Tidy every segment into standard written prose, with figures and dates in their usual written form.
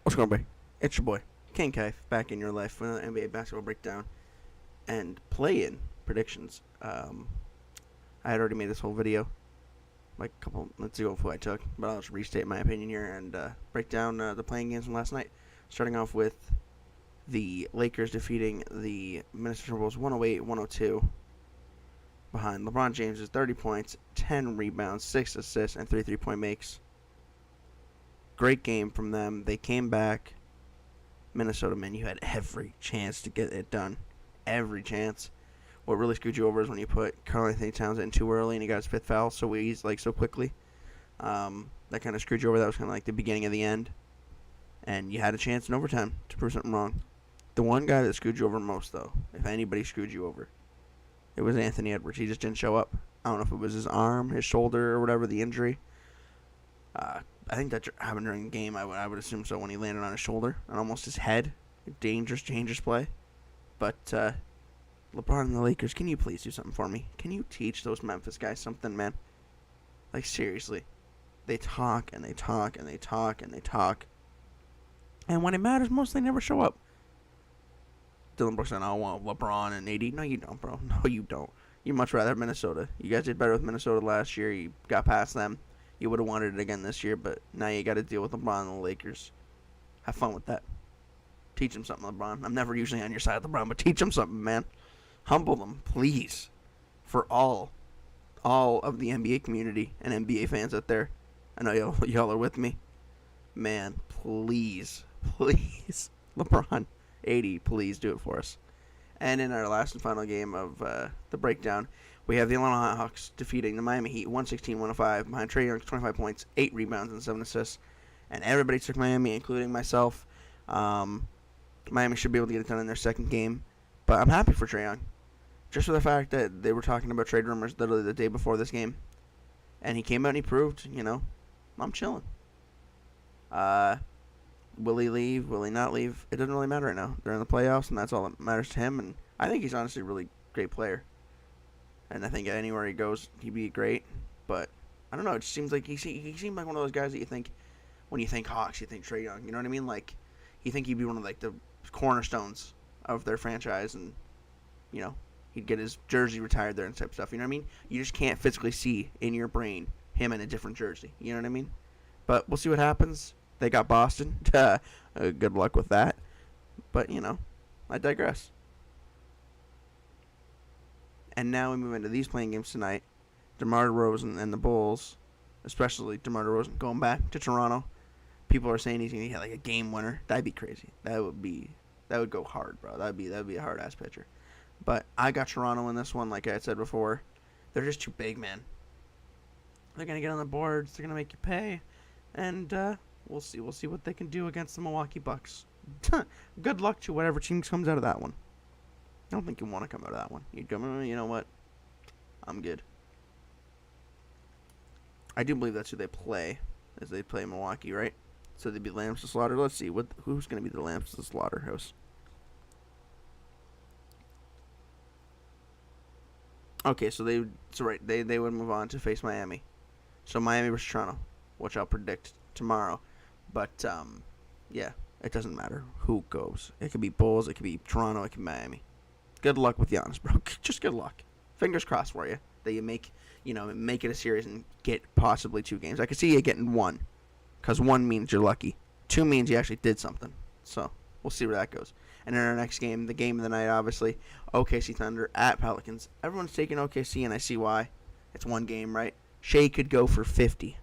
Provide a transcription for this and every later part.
What's going on, buddy? It's your boy, King Kaif, back in your life with an NBA basketball breakdown and play-in predictions. I had already made this whole video like a couple minutes ago before I took, but I'll just restate my opinion here and break down the playing games from last night. Starting off with the Lakers defeating the Minnesota Timberwolves 108-102 behind LeBron James' 30 points, 10 rebounds, 6 assists, and 3 3-point makes. Great game from them. They came back. Minnesota, man, you had every chance to get it done. Every chance. What really screwed you over is when you put Karl-Anthony Towns in too early and he got his fifth foul so quickly. That kind of screwed you over. That was kind of like the beginning of the end. And you had a chance in overtime to prove something wrong. The one guy that screwed you over most, though, if anybody screwed you over, it was Anthony Edwards. He just didn't show up. I don't know if it was his arm, his shoulder, or whatever, the injury. I think that happened during the game. I would assume so when he landed on his shoulder and almost his head. Dangerous play. But LeBron and the Lakers, can you please do something for me? Can you teach those Memphis guys something, man? Like, seriously. They talk and they talk and they talk and they talk. And when it matters most, they never show up. Dylan Brooks said, I want LeBron and AD. No, you don't, bro. No, you don't. You'd much rather have Minnesota. You guys did better with Minnesota last year. You got past them. You would have wanted it again this year, but now you got to deal with LeBron and the Lakers. Have fun with that. Teach them something, LeBron. I'm never usually on your side, LeBron, but teach them something, man. Humble them, please. For all of the NBA community and NBA fans out there. I know y'all are with me. Man, please, LeBron, 80, please do it for us. And in our last and final game of the breakdown, we have the Atlanta Hawks defeating the Miami Heat 116-105 behind Trae Young's 25 points, 8 rebounds, and 7 assists. And everybody took Miami, including myself. Miami should be able to get it done in their second game. But I'm happy for Trae Young. Just for the fact that they were talking about trade rumors literally the day before this game. And he came out and he proved, I'm chilling. Will he leave? Will he not leave? It doesn't really matter right now. They're in the playoffs, and that's all that matters to him. And I think he's honestly a really great player. And I think anywhere he goes, he'd be great. But I don't know. It just seems like he seemed like one of those guys that you think, when you think Hawks, you think Trae Young. You know what I mean? Like, you think he'd be one of like the cornerstones of their franchise, and he'd get his jersey retired there and type stuff. You know what I mean? You just can't physically see in your brain him in a different jersey. You know what I mean? But we'll see what happens. They got Boston. Good luck with that. But I digress. And now we move into these playing games tonight. DeMar DeRozan and the Bulls, especially DeMar DeRozan, going back to Toronto. People are saying he's gonna get like a game winner. That'd be crazy. That would go hard, bro. That'd be a hard ass pitcher. But I got Toronto in this one, like I said before. They're just too big, man. They're gonna get on the boards. They're gonna make you pay, and we'll see what they can do against the Milwaukee Bucks. Good luck to whatever team comes out of that one. I don't think you want to come out of that one. You'd go, you know what? I'm good. I do believe that's who they play, as they play Milwaukee, right? So they'd be Lambs to Slaughter. Let's see who's going to be the Lambs to Slaughterhouse. Okay, so they would move on to face Miami. So Miami versus Toronto, which I'll predict tomorrow. But yeah, it doesn't matter who goes. It could be Bulls, it could be Toronto, it could be Miami. Good luck with Giannis, bro. Just good luck. Fingers crossed for you that you make it a series and get possibly 2 games. I could see you getting 1, because 1 means you're lucky. 2 means you actually did something. So we'll see where that goes. And in our next game, the game of the night, obviously, OKC Thunder at Pelicans. Everyone's taking OKC, and I see why. It's 1 game, right? Shea could go for 50,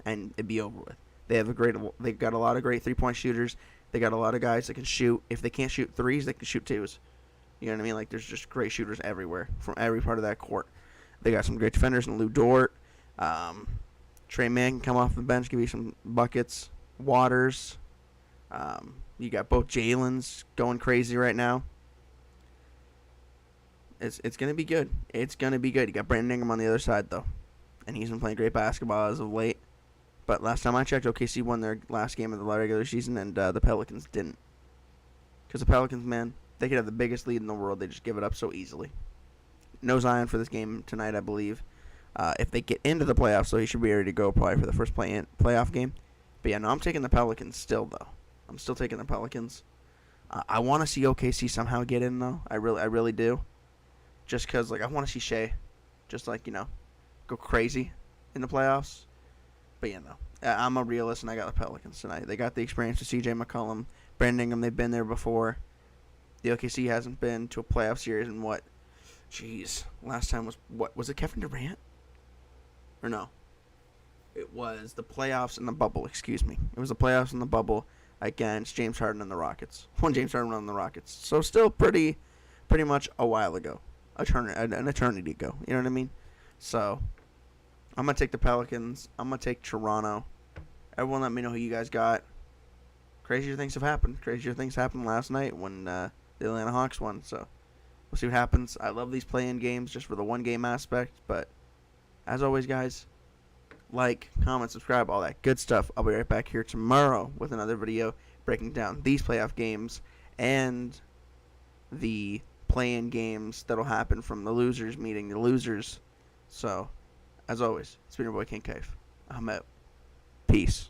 and it'd be over with. They've got a lot of great 3-point shooters. They got a lot of guys that can shoot. If they can't shoot 3s, they can shoot 2s. You know what I mean? Like, there's just great shooters everywhere from every part of that court. They got some great defenders in Lou Dort. Trey Mann can come off the bench, give you some buckets. Waters. You got both Jalen's going crazy right now. It's going to be good. It's going to be good. You got Brandon Ingram on the other side, though. And he's been playing great basketball as of late. But last time I checked, OKC won their last game of the regular season, and the Pelicans didn't. Because the Pelicans, man, they could have the biggest lead in the world. They just give it up so easily. No Zion for this game tonight, I believe. If they get into the playoffs, so he should be ready to go probably for the first playoff game. But yeah, no, I'm taking the Pelicans still, though. I'm still taking the Pelicans. I want to see OKC somehow get in though. I really do. Just because like I want to see Shea, just like go crazy in the playoffs. But I'm a realist and I got the Pelicans tonight. They got the experience with C.J. McCollum, Brandon Ingram. They've been there before. The OKC hasn't been to a playoff series in what? Jeez, last time was it Kevin Durant? Or no? It was the playoffs in the bubble. Excuse me. It was the playoffs in the bubble against James Harden and the Rockets. When James Harden on the Rockets. So still pretty much a while ago, an eternity ago. You know what I mean? So I'm gonna take the Pelicans. I'm gonna take Toronto. Everyone, let me know who you guys got. Crazier things have happened. Crazier things happened last night when the Atlanta Hawks won. So we'll see what happens. I love these play-in games just for the one-game aspect. But as always, guys, like, comment, subscribe, all that good stuff. I'll be right back here tomorrow with another video breaking down these playoff games and the play-in games that'll happen from the losers meeting the losers. So, as always, it's been your boy King Cave. I'm out. Peace.